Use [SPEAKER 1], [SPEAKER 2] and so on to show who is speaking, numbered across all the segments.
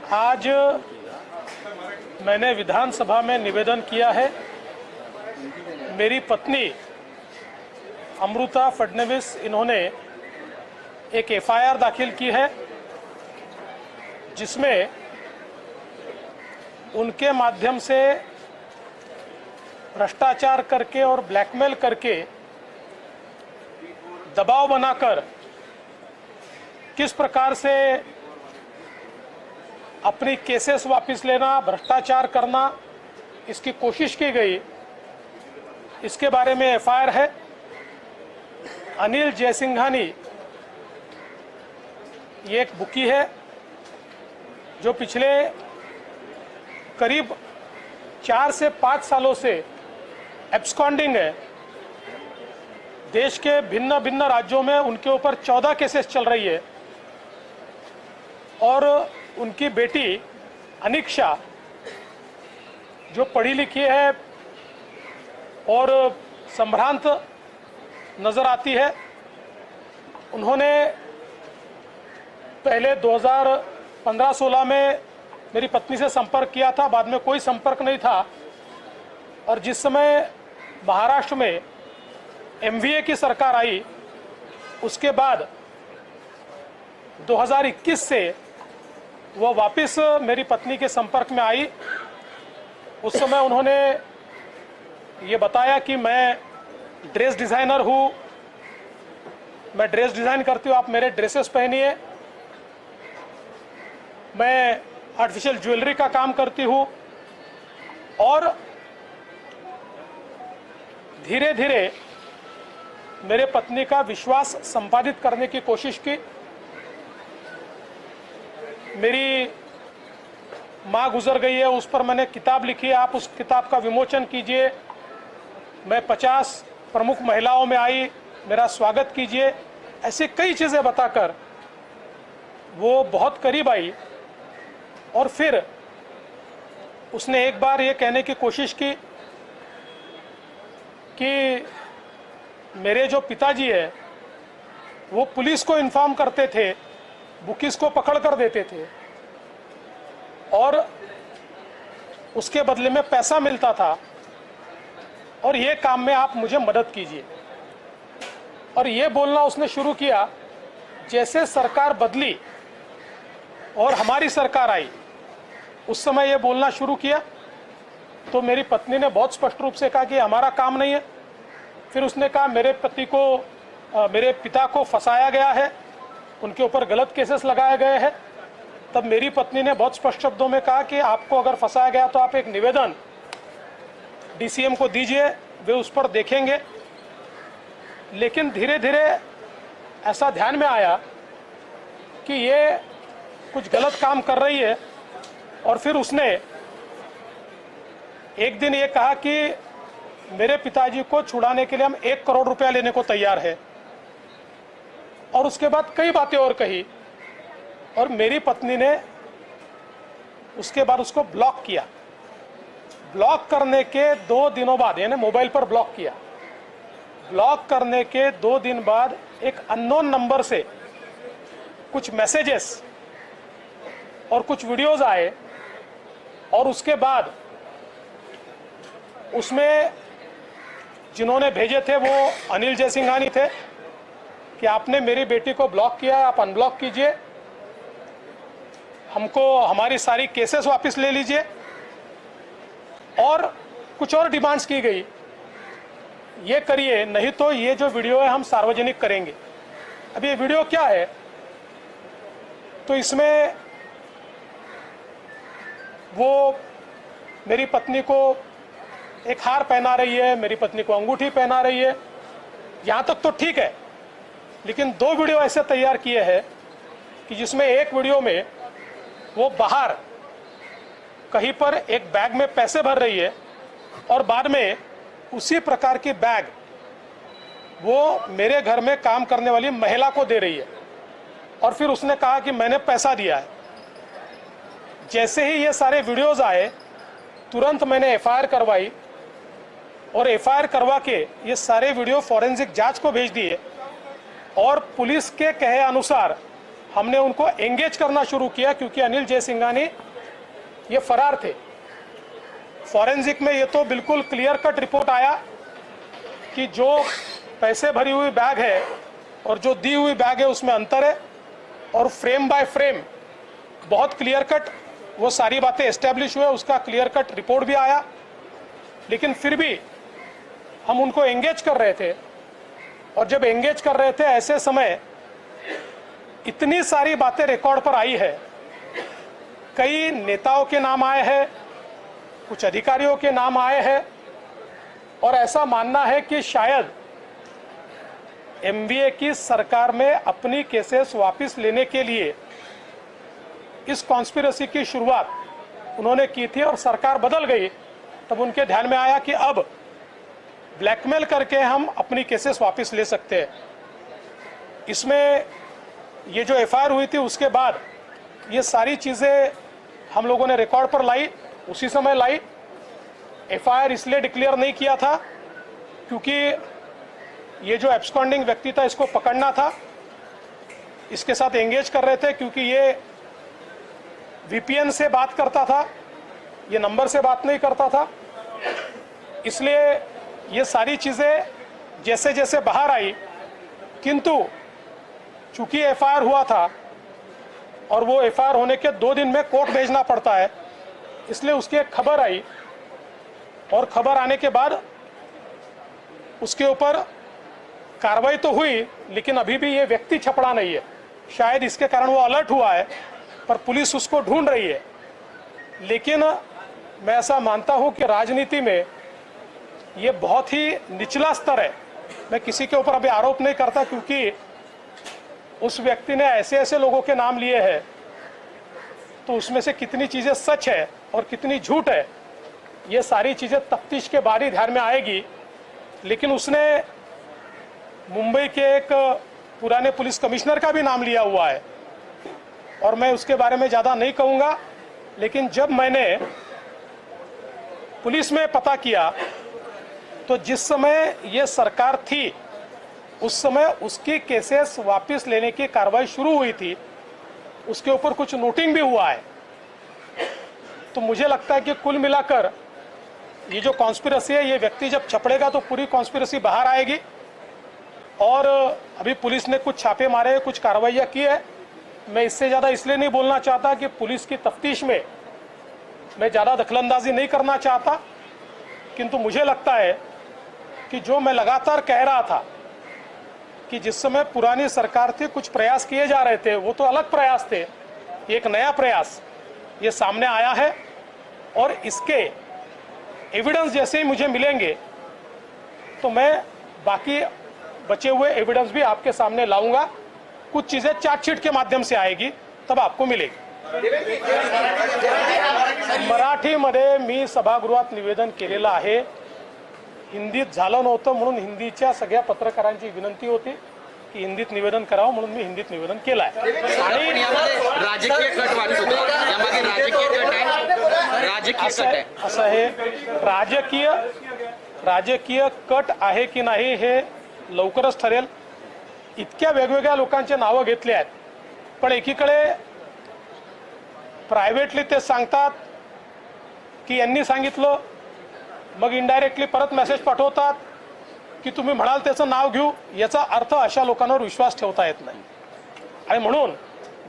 [SPEAKER 1] आज मैंने विधानसभा में निवेदन किया है। मेरी पत्नी अमृता फडणवीस इन्होंने एक एफआईआर दाखिल की है, जिसमें उनके माध्यम से भ्रष्टाचार करके और ब्लैकमेल करके दबाव बनाकर किस प्रकार से अपनी केसेस वापस लेना, भ्रष्टाचार करना, इसकी कोशिश की गई, इसके बारे में एफआईआर है। अनिल जयसिंघानी ये एक बुकी है जो पिछले करीब 4 से 5 सालों से एब्सकॉन्डिंग है। देश के भिन्न भिन्न राज्यों में उनके ऊपर 14 केसेस चल रही है और उनकी बेटी अनिक्षा जो पढ़ी लिखी है और संभ्रांत नज़र आती है, उन्होंने पहले 2015-16 में मेरी पत्नी से संपर्क किया था, बाद में कोई संपर्क नहीं था। और जिस समय महाराष्ट्र में एमवीए की सरकार आई, उसके बाद 2021 से वो वापस मेरी पत्नी के संपर्क में आई। उस समय उन्होंने ये बताया कि मैं ड्रेस डिज़ाइनर हूँ, मैं ड्रेस डिज़ाइन करती हूँ, आप मेरे ड्रेसेस पहनिए। मैं आर्टिफिशियल ज्वेलरी का काम करती हूँ। और धीरे धीरे मेरे पत्नी का विश्वास संपादित करने की कोशिश की। मेरी माँ गुजर गई है, उस पर मैंने किताब लिखी है, आप उस किताब का विमोचन कीजिए। मैं 50 प्रमुख महिलाओं में आई, मेरा स्वागत कीजिए। ऐसे कई चीज़ें बताकर वो बहुत करीब आई और फिर उसने एक बार ये कहने की कोशिश की कि मेरे जो पिताजी है वो पुलिस को इन्फॉर्म करते थे, बुकीज को पकड़ कर देते थे और उसके बदले में पैसा मिलता था और ये काम में आप मुझे मदद कीजिए। और ये बोलना उसने शुरू किया। जैसे सरकार बदली और हमारी सरकार आई, उस समय ये बोलना शुरू किया तो मेरी पत्नी ने बहुत स्पष्ट रूप से कहा कि हमारा काम नहीं है। फिर उसने कहा मेरे पिता को फंसाया गया है, उनके ऊपर गलत केसेस लगाए गए हैं। तब मेरी पत्नी ने बहुत स्पष्ट शब्दों में कहा कि आपको अगर फंसाया गया तो आप एक निवेदन डीसीएम को दीजिए, वे उस पर देखेंगे। लेकिन धीरे धीरे ऐसा ध्यान में आया कि ये कुछ गलत काम कर रही है और फिर उसने एक दिन ये कहा कि मेरे पिताजी को छुड़ाने के लिए हम 1 करोड़ रुपया लेने को तैयार है। और उसके बाद कई बातें और कही और मेरी पत्नी ने उसके बाद उसको ब्लॉक किया। ब्लॉक करने के 2 दिनों बाद, यानी मोबाइल पर ब्लॉक किया, ब्लॉक करने के 2 दिन बाद एक अननोन नंबर से कुछ मैसेजेस और कुछ वीडियोस आए और उसके बाद उसमें जिन्होंने भेजे थे वो अनिल जयसिंघानी थे कि आपने मेरी बेटी को ब्लॉक किया, आप अनब्लॉक कीजिए, हमको हमारी सारी केसेस वापस ले लीजिए। और कुछ और डिमांड्स की गई, ये करिए नहीं तो ये जो वीडियो है हम सार्वजनिक करेंगे। अब ये वीडियो क्या है, तो इसमें वो मेरी पत्नी को एक हार पहना रही है, मेरी पत्नी को अंगूठी पहना रही है, यहाँ तक तो ठीक है। लेकिन 2 वीडियो ऐसे तैयार किए हैं कि जिसमें एक वीडियो में वो बाहर कहीं पर एक बैग में पैसे भर रही है और बाद में उसी प्रकार की बैग वो मेरे घर में काम करने वाली महिला को दे रही है और फिर उसने कहा कि मैंने पैसा दिया है। जैसे ही ये सारे वीडियोस आए, तुरंत मैंने एफआईआर करवाई और एफआईआर करवा के ये सारे वीडियो फॉरेंसिक जांच को भेज दिए और पुलिस के कहे अनुसार हमने उनको एंगेज करना शुरू किया, क्योंकि अनिल जयसिंघानी ये फरार थे। फॉरेंसिक में ये तो बिल्कुल क्लियर कट रिपोर्ट आया कि जो पैसे भरी हुई बैग है और जो दी हुई बैग है उसमें अंतर है, और फ्रेम बाय फ्रेम बहुत क्लियर कट वो सारी बातें एस्टेब्लिश हुए, उसका क्लियर कट रिपोर्ट भी आया। लेकिन फिर भी हम उनको एंगेज कर रहे थे, और जब एंगेज कर रहे थे ऐसे समय इतनी सारी बातें रिकॉर्ड पर आई है। कई नेताओं के नाम आए हैं, कुछ अधिकारियों के नाम आए हैं, और ऐसा मानना है कि शायद एमवीए की सरकार में अपनी केसेस वापस लेने के लिए इस कॉन्स्पिरेसी की शुरुआत उन्होंने की थी, और सरकार बदल गई तब उनके ध्यान में आया कि अब ब्लैकमेल करके हम अपनी केसेस वापस ले सकते हैं। इसमें ये जो एफआईआर हुई थी उसके बाद ये सारी चीज़ें हम लोगों ने रिकॉर्ड पर लाई, उसी समय लाई। एफआईआर इसलिए डिक्लेयर नहीं किया था क्योंकि ये जो एब्सकॉन्डिंग व्यक्ति था इसको पकड़ना था, इसके साथ एंगेज कर रहे थे, क्योंकि ये वीपीएन से बात करता था, ये नंबर से बात नहीं करता था। इसलिए ये सारी चीज़ें जैसे जैसे बाहर आई, किंतु चूंकि एफआईआर हुआ था और वो एफआईआर होने के 2 दिन में कोर्ट भेजना पड़ता है, इसलिए उसकी एक खबर आई, और खबर आने के बाद उसके ऊपर कार्रवाई तो हुई, लेकिन अभी भी ये व्यक्ति छपड़ा नहीं है। शायद इसके कारण वो अलर्ट हुआ है, पर पुलिस उसको ढूंढ रही है। लेकिन मैं ऐसा मानता हूं कि राजनीति में ये बहुत ही निचला स्तर है। मैं किसी के ऊपर अभी आरोप नहीं करता, क्योंकि उस व्यक्ति ने ऐसे ऐसे लोगों के नाम लिए हैं, तो उसमें से कितनी चीज़ें सच है और कितनी झूठ है, ये सारी चीज़ें तफ्तीश के बाद ही ध्यान में आएगी। लेकिन उसने मुंबई के एक पुराने पुलिस कमिश्नर का भी नाम लिया हुआ है, और मैं उसके बारे में ज़्यादा नहीं कहूँगा। लेकिन जब मैंने पुलिस में पता किया तो जिस समय ये सरकार थी उस समय उसकी केसेस वापस लेने की कार्रवाई शुरू हुई थी, उसके ऊपर कुछ नोटिंग भी हुआ है। तो मुझे लगता है कि कुल मिलाकर ये जो कॉन्स्पिरेसी है, ये व्यक्ति जब छपड़ेगा तो पूरी कॉन्स्पिरेसी बाहर आएगी। और अभी पुलिस ने कुछ छापे मारे, कुछ कार्रवाइयाँ की है। मैं इससे ज़्यादा इसलिए नहीं बोलना चाहता कि पुलिस की तफ्तीश में मैं ज़्यादा दखलंदाजी नहीं करना चाहता, किंतु मुझे लगता है कि जो मैं लगातार कह रहा था कि जिस समय पुरानी सरकार थी कुछ प्रयास किए जा रहे थे, वो तो अलग प्रयास थे, एक नया प्रयास ये सामने आया है, और इसके एविडेंस जैसे ही मुझे मिलेंगे तो मैं बाकी बचे हुए एविडेंस भी आपके सामने लाऊंगा। कुछ चीज़ें चार्जशीट के माध्यम से आएगी, तब आपको मिलेगी। मराठीमध्ये मी सभागृहात निवेदन केलेलं आहे। हिंदीत झालं नव्हतं म्हणून हिंदीच्या सगळ्या पत्रकारांची विनंती होती की हिंदीत निवेदन करावं, म्हणून मी हिंदीत निवेदन केलं आहे। आणि
[SPEAKER 2] राजकीय कट वाटतो, यामध्ये राजकीय कट आहे, राजकीय कट आहे,
[SPEAKER 1] असं आहे। राजकीय कट आहे की नाही हे लवकरच ठरेल। इतक्या वेगवेगळ्या लोकांचे नावं घेतले आहेत, पण एकीकडे प्रायव्हेटली ते सांगतात की यांनी सांगितलं, मग इनडायरेक्टली परत मेसेज पाठवतात की तुम्ही म्हणाल त्याचं नाव घेऊ। याचा अर्थ अशा लोकांवर विश्वास ठेवता येत नाही, आणि म्हणून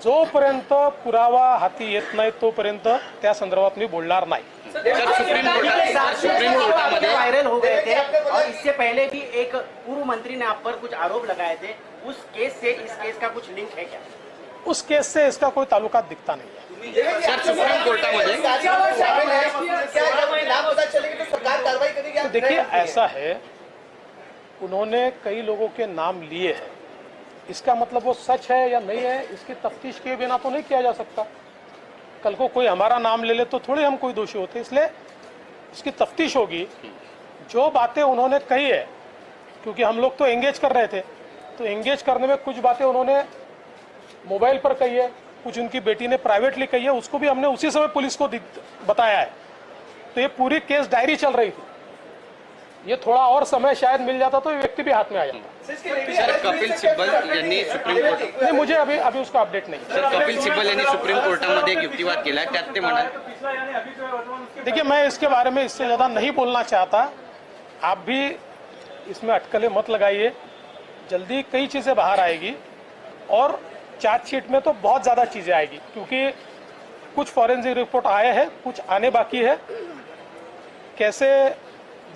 [SPEAKER 1] जोपर्यंत पुरावा हाती येत नाही तोपर्यंत त्या संदर्भात मी बोलणार नाही।
[SPEAKER 2] सुप्रीम कोर्टामध्ये
[SPEAKER 3] वायरल हो गए थे, और इससे पहले भी एक पूर्व मंत्री ने आप पर कुछ आरोप लगाए थे। उस केस से इस केस का कुछ लिंक है क्या?
[SPEAKER 1] उस केस से इसका कोई ताल्लुकात दिखता नहीं है।
[SPEAKER 2] सर, सुप्रीम कोर्टामध्ये
[SPEAKER 1] तो देखिए, ऐसा है, उन्होंने कई लोगों के नाम लिए हैं, इसका मतलब वो सच है या नहीं है, इसकी तफ्तीश किए बिना तो नहीं किया जा सकता। कल को कोई हमारा नाम ले ले तो थोड़ी हम कोई दोषी होते, इसलिए इसकी तफ्तीश होगी। जो बातें उन्होंने कही है, क्योंकि हम लोग तो एंगेज कर रहे थे, तो एंगेज करने में कुछ बातें उन्होंने मोबाइल पर कही है, कुछ उनकी बेटी ने प्राइवेटली कही है, उसको भी हमने उसी समय पुलिस को बताया है। तो ये पूरी केस डायरी चल रही थी, ये थोड़ा और समय शायद मिल जाता तो ये व्यक्ति भी हाथ में आ जाता।
[SPEAKER 2] सर कपिल सिब्बल यांनी सुप्रीम कोर्ट
[SPEAKER 1] नहीं, मुझे अभी अभी उसका अपडेट नहीं।
[SPEAKER 2] सर कपिल सिब्बल यांनी सुप्रीम कोर्टामध्ये एक युक्तिवाद केला, त्यात ते म्हणाले,
[SPEAKER 1] देखिए मैं इसके बारे में इससे ज़्यादा नहीं बोलना चाहता। आप भी इसमें अटकलें मत लगाइए, जल्दी कई चीज़ें बाहर आएगी और चार्जशीट में तो बहुत ज़्यादा चीज़ें आएगी, क्योंकि कुछ फॉरेंसिक रिपोर्ट आए हैं, कुछ आने बाकी है। कैसे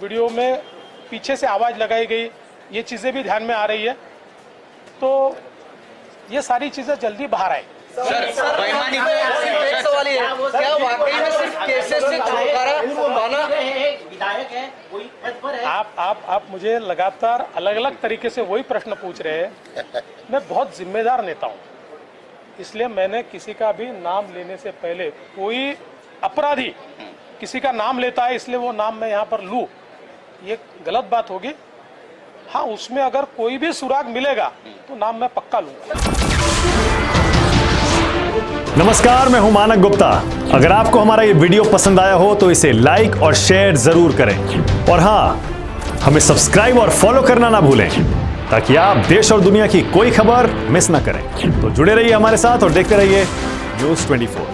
[SPEAKER 1] वीडियो में पीछे से आवाज़ लगाई गई, ये चीज़ें भी ध्यान में आ रही है, तो ये सारी चीज़ें जल्दी बाहर आएगी।
[SPEAKER 2] सर बेईमानी
[SPEAKER 4] एक सवाल ये है, क्या वाकई में सिर्फ केसेस से छुटकारा पाना?
[SPEAKER 3] विधायक है, कोई पद पर है।
[SPEAKER 1] आप मुझे लगातार अलग अलग तरीके से वही प्रश्न पूछ रहे हैं। मैं बहुत जिम्मेदार नेता हूँ, इसलिए मैंने किसी का भी नाम लेने से पहले, कोई अपराधी किसी का नाम लेता है इसलिए वो नाम मैं यहाँ पर लूँ, ये गलत बात होगी। हाँ, उसमें अगर कोई भी सुराग मिलेगा तो नाम मैं पक्का लूँगा।
[SPEAKER 5] नमस्कार, मैं हूं मानक गुप्ता। अगर आपको हमारा ये वीडियो पसंद आया हो तो इसे लाइक और शेयर जरूर करें, और हां, हमें सब्सक्राइब और फॉलो करना ना भूलें, ताकि आप देश और दुनिया की कोई खबर मिस ना करें। तो जुड़े रहिए हमारे साथ और देखते रहिए News 24।